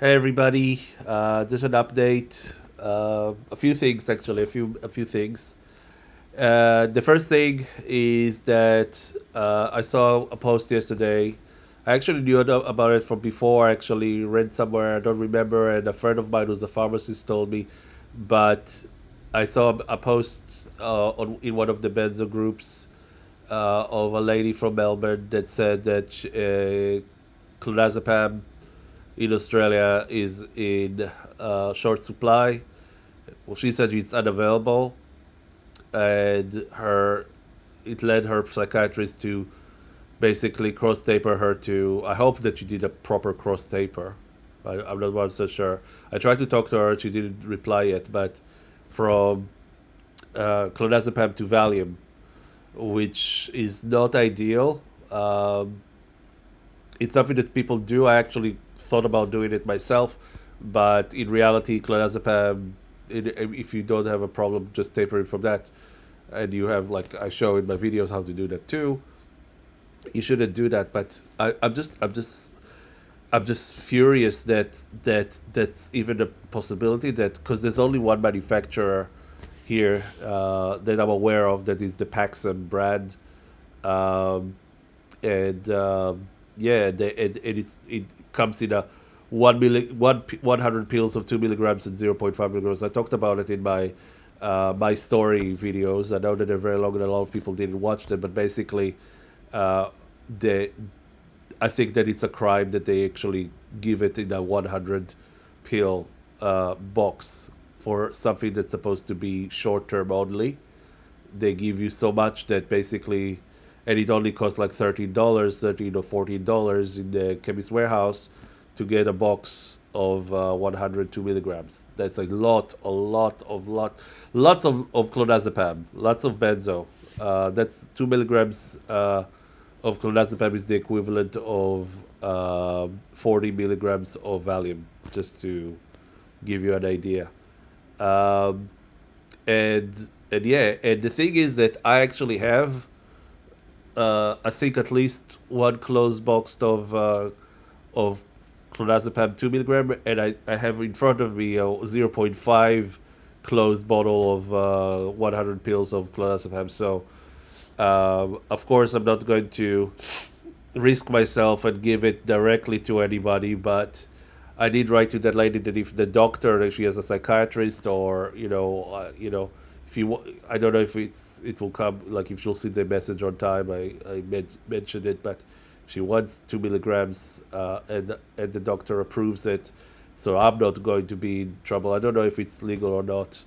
Hey everybody, just an update. A few things actually, a few things. The first thing is that I saw a post yesterday. I actually knew about it from before. I actually read somewhere, I don't remember, and a friend of mine who's a pharmacist told me. But I saw a post in one of the benzo groups of a lady from Melbourne that said that clonazepam in Australia is in short supply. Well, she said it's unavailable, and her it led her psychiatrist to basically cross taper her to. I hope that she did a proper cross taper. I'm not 100% sure. I tried to talk to her; she didn't reply yet. But from clonazepam to Valium, which is not ideal. It's something that people do. I actually thought about doing it myself, but in reality, clonazepam, if you don't have a problem just tapering from that, and you have, like I show in my videos how to do that too, you shouldn't do that. But I'm just furious that's even a possibility, that because there's only one manufacturer here that I'm aware of, that is the Paxson brand. Um, and yeah, it comes in a 100 pills of 2 milligrams and 0.5 milligrams. I talked about it in my story videos. I know that they're very long and a lot of people didn't watch them, but basically, uh, they I think that it's a crime that they actually give it in a 100 pill box for something that's supposed to be short term only. They give you so much that basically, and it only costs like $13, 13 or $14 in the chemist warehouse to get a box of 102 milligrams. That's lots of clonazepam, lots of benzo. That's 2 milligrams of clonazepam is the equivalent of 40 milligrams of Valium, just to give you an idea. Um, and yeah, and the thing is that I actually have, I think at least one closed box of clonazepam 2 milligram, and I have in front of me a 0.5 closed bottle of 100 pills of clonazepam. So of course, I'm not going to risk myself and give it directly to anybody, but I did write to that lady that if the doctor, if she has a psychiatrist, or if I don't know if it will come, like if she'll see the message on time. I mentioned it, but if she wants 2 milligrams, and the doctor approves it, so I'm not going to be in trouble. I don't know if it's legal or not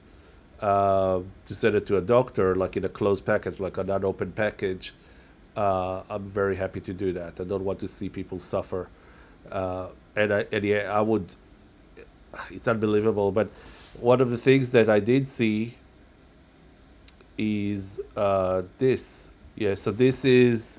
to send it to a doctor, like in a closed package, like an unopened package. I'm very happy to do that. I don't want to see people suffer. And yeah, I would. It's unbelievable. But one of the things that I did see is this. Yeah, so this is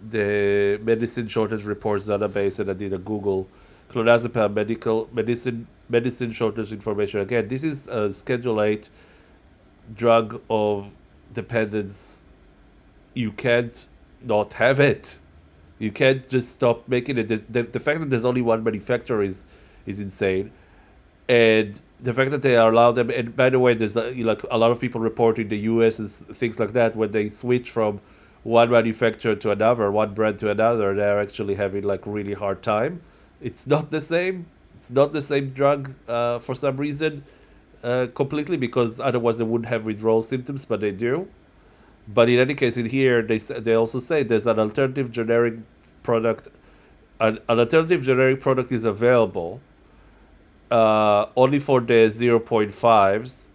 the medicine shortage reports database, and I did a Google clonazepam medicine shortage information. Again, this is a Schedule 8 drug of dependence. You can't not have it. You can't just stop making it. The fact that there's only one manufacturer is insane, and the fact that they allow them. And by the way, there's like a lot of people report in the U.S. and things like that, when they switch from one manufacturer to another, one brand to another, they're actually having like really hard time. It's not the same. It's not the same drug for some reason, completely, because otherwise they wouldn't have withdrawal symptoms, but they do. But in any case, in here they also say there's an alternative generic product. An alternative generic product is available only for the 0.5s.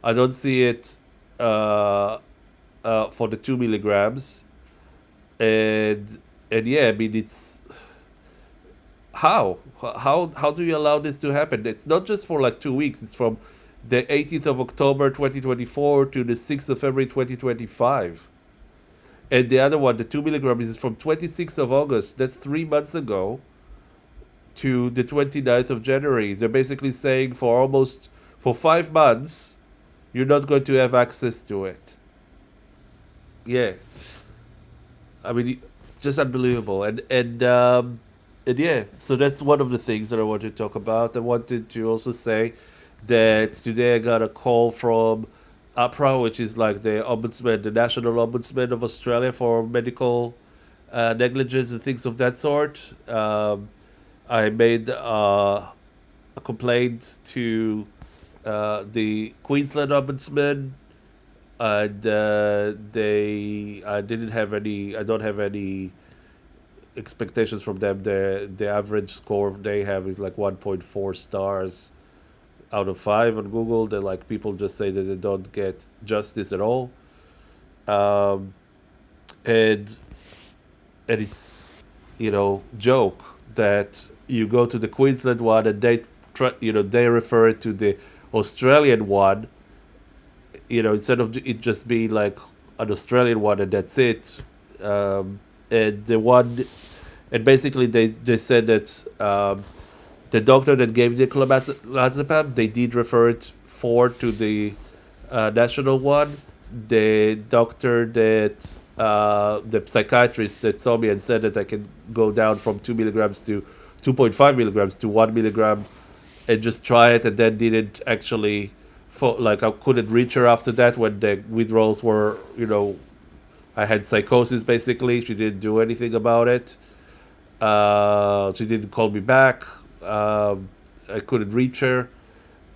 I don't see it for the 2 milligrams, and yeah, I mean, it's how do you allow this to happen? It's not just for like 2 weeks. It's from the 18th of October 2024 to the 6th of February 2025. And the other one, the 2 milligrams, is from 26th of August. That's 3 months ago, to the 29th of January. They're basically saying for 5 months, you're not going to have access to it. Yeah, I mean, just unbelievable. And And yeah, so that's one of the things that I wanted to talk about. I wanted to also say that today I got a call from APHRA, which is like the ombudsman, the national ombudsman of Australia for medical negligence and things of that sort. I made a complaint to the Queensland Ombudsman, and I didn't have any. I don't have any expectations from them. The average score they have is like 1.4 stars out of 5 on Google. They're like, people just say that they don't get justice at all, um, and it's, joke that you go to the Queensland one and they refer it to the Australian one, instead of it just being like an Australian one and that's it. And the one, and basically they said that the doctor that gave the clonazepam, they did refer it forward to the national one. The doctor that the psychiatrist that saw me and said that I can go down from 2 milligrams to 2.5 milligrams to 1 milligram and just try it, and then didn't actually, like I couldn't reach her after that when the withdrawals were, I had psychosis basically. She didn't do anything about it. She didn't call me back. I couldn't reach her.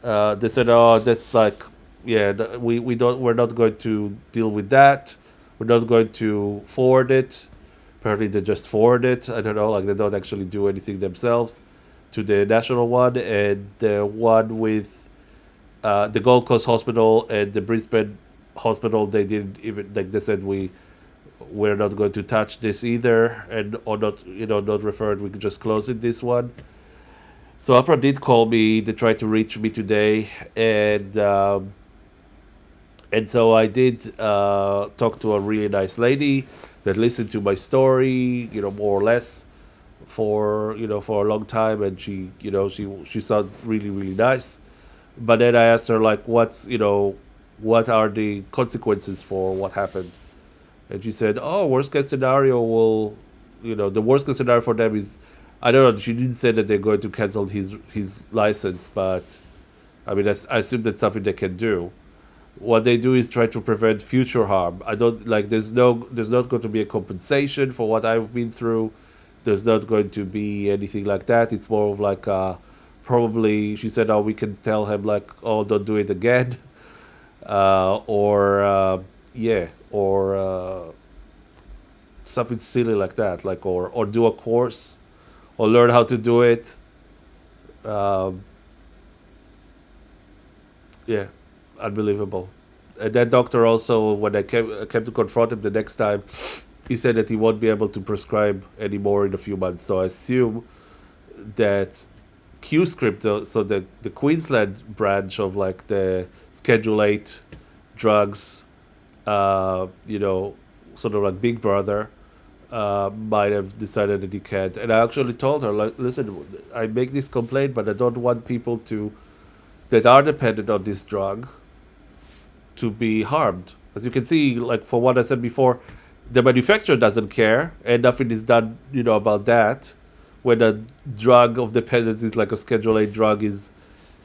They said, "Oh, that's like, yeah, we're not going to deal with that. We're not going to forward it." Apparently, they just forward it. I don't know, like they don't actually do anything themselves to the national one, and the one with the Gold Coast Hospital and the Brisbane Hospital. They didn't even, like, they said we're not going to touch this either, and or not, not refer it. We could just close it, this one. So APHRA did call me. They tried to reach me today, and so I did talk to a really nice lady that listened to my story, more or less, for a long time, and she sounded really, really nice. But then I asked her, like, what are the consequences for what happened? And she said, "Oh, worst case scenario will, the worst case scenario for them is, I don't know." She didn't say that they're going to cancel his license, but I mean, I assume that's something they can do. What they do is try to prevent future harm. I don't like. There's not going to be a compensation for what I've been through. There's not going to be anything like that. It's more of like, probably, she said, "Oh, we can tell him, like, oh, don't do it again," or yeah, or something silly like that, like, or do a course or learn how to do it. Um, yeah, unbelievable. And that doctor also, when I came to confront him the next time, he said that he won't be able to prescribe anymore in a few months. So I assume that Q-Script, so the Queensland branch of like the Schedule 8 drugs, sort of like Big Brother, might have decided that he can't. And I actually told her, like, listen, I make this complaint, but I don't want people that are dependent on this drug to be harmed. As you can see, like for what I said before, the manufacturer doesn't care, and nothing is done, about that. When a drug of dependence is like a Schedule 8 drug is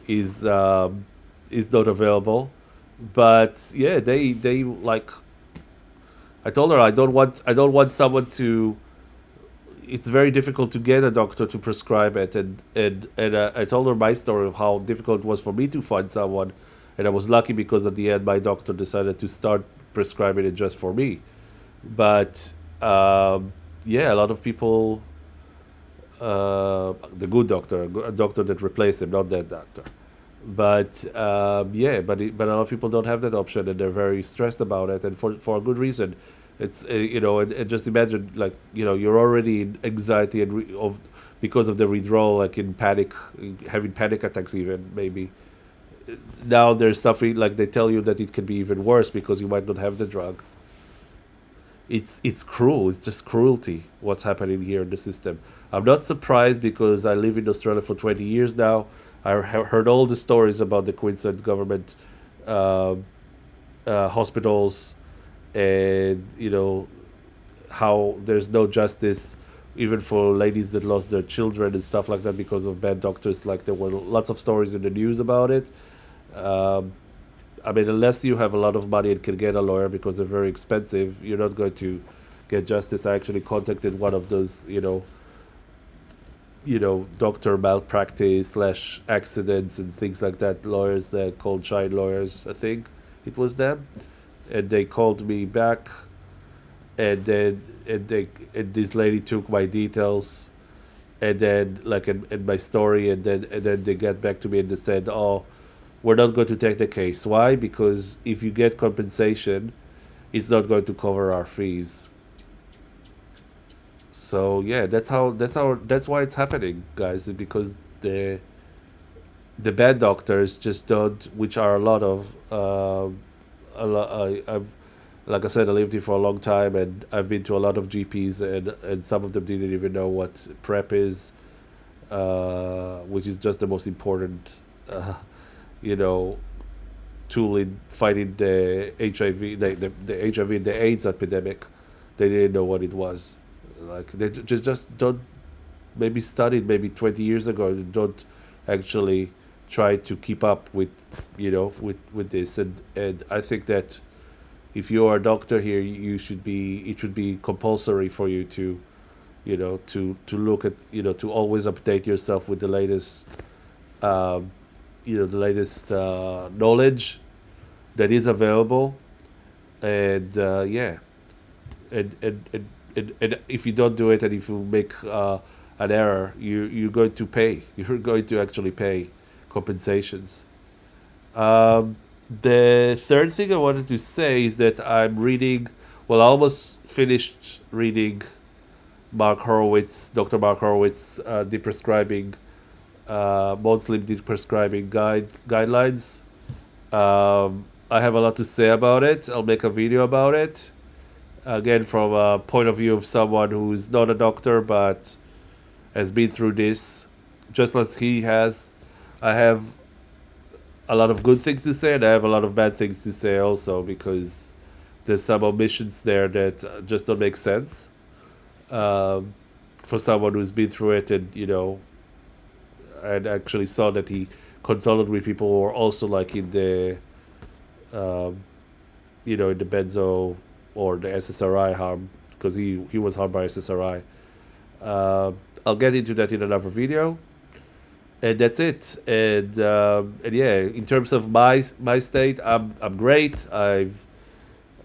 is not available. But yeah, they like. I told her I don't want someone to. It's very difficult to get a doctor to prescribe it, and I told her my story of how difficult it was for me to find someone, and I was lucky because at the end my doctor decided to start prescribing it just for me. But yeah, a lot of people, the good doctor, a doctor that replaced him, not that doctor. But yeah, but a lot of people don't have that option, and they're very stressed about it, and for a good reason. It's and just imagine, like, you're already in anxiety and because of the withdrawal, like in panic, having panic attacks, even maybe. Now there's something like they tell you that it can be even worse because you might not have the drug. It's cruel. It's just cruelty what's happening here in the system. I'm not surprised because I live in Australia for 20 years now. I heard all the stories about the Queensland government uh, hospitals, and how there's no justice even for ladies that lost their children and stuff like that because of bad doctors. Like there were lots of stories in the news about it. Um, I mean, unless you have a lot of money and can get a lawyer because they're very expensive, you're not going to get justice. I actually contacted one of those, doctor malpractice slash accidents and things like that lawyers that called Shine Lawyers, I think it was them, and they called me back, and then and this lady took my details, and then like and my story, and then they get back to me and they said, oh, we're not going to take the case. Why? Because if you get compensation, it's not going to cover our fees. So yeah, that's why it's happening, guys. Because the bad doctors just don't, which are a lot of. I've like I said, I lived here for a long time, and I've been to a lot of GPs, and some of them didn't even know what PrEP is, which is just the most important, you know, tool in fighting the HIV, the HIV and the AIDS epidemic. They didn't know what it was. Like they just don't maybe studied maybe 20 years ago and don't actually try to keep up with with this, and I think that if you are a doctor here, it should be compulsory for you to to look at to always update yourself with the latest um, knowledge that is available, and yeah, and if you don't do it, and if you make an error, you're going to pay. You're going to actually pay compensations. Um, the third thing I wanted to say is that I'm reading. Well, I almost finished reading Dr. Mark Horowitz, Deprescribing, Maudsley Deprescribing guidelines. I have a lot to say about it. I'll make a video about it. Again, from a point of view of someone who's not a doctor but has been through this, just as he has. I have a lot of good things to say, and I have a lot of bad things to say also, because there's some omissions there that just don't make sense um, for someone who's been through it, and and actually saw that he consulted with people who are also like in the um, in the benzo or the SSRI harm, because he was harmed by SSRI. Uh, I'll get into that in another video, and that's it. And yeah, in terms of my state, I'm great. I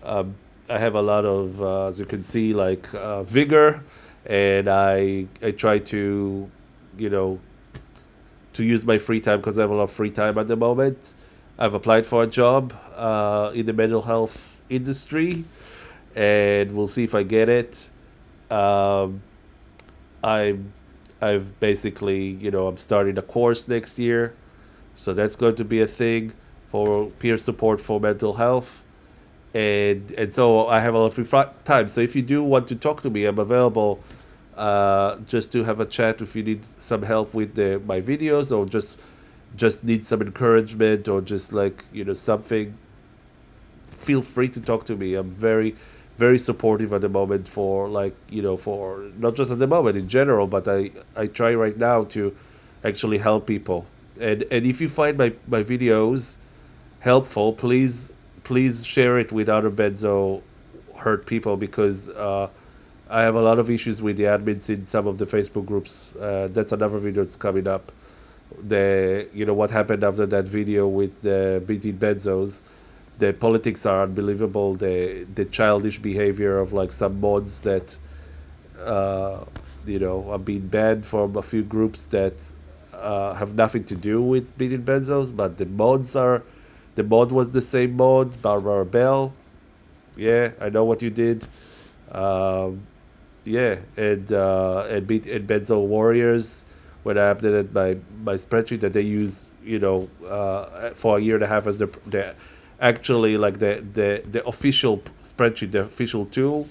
have a lot of as you can see, like vigor, and I try to you know to use my free time, because I have a lot of free time at the moment. I've applied for a job in the mental health industry, and we'll see if I get it. Um, I'm I've basically I'm starting a course next year, so that's going to be a thing for peer support for mental health, and so I have a lot of free time. So if you do want to talk to me, I'm available. Just to have a chat if you need some help with my videos, or just need some encouragement, or just like something, feel free to talk to me. I'm very, very supportive at the moment, for like for not just at the moment in general, but I try right now to actually help people. And if you find my videos helpful, please share it with other benzo hurt people, because I have a lot of issues with the admins in some of the Facebook groups. That's another video that's coming up. What happened after that video with the BT benzos. The politics are unbelievable. The childish behavior of like some mods that are being banned from a few groups that have nothing to do with BT benzos, but the mod was the same mod. Barbara Bell, yeah, I know what you did. Um, yeah, and Benzo Warriors, when I updated my spreadsheet that they use, for a year and a half as the actually like the official spreadsheet, the official tool.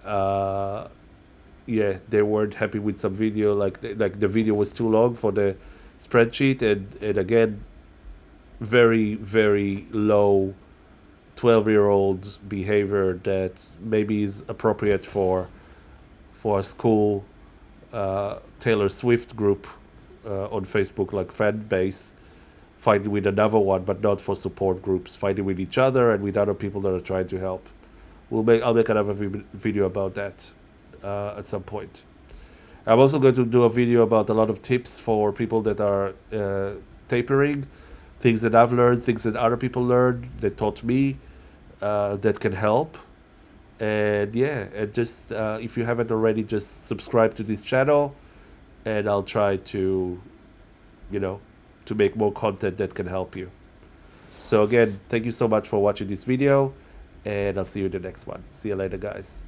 Uh, yeah, they weren't happy with some video, like the video was too long for the spreadsheet, and again, very, very low 12-year-old behavior that maybe is appropriate for a school Taylor Swift group on Facebook, like fan base, fighting with another one, but not for support groups, fighting with each other and with other people that are trying to help. I'll make another video about that at some point. I'm also going to do a video about a lot of tips for people that are tapering, things that I've learned, things that other people learned, that taught me, that can help. And yeah, and just if you haven't already, just subscribe to this channel, and I'll try to, to make more content that can help you. So again, thank you so much for watching this video, and I'll see you in the next one. See you later, guys.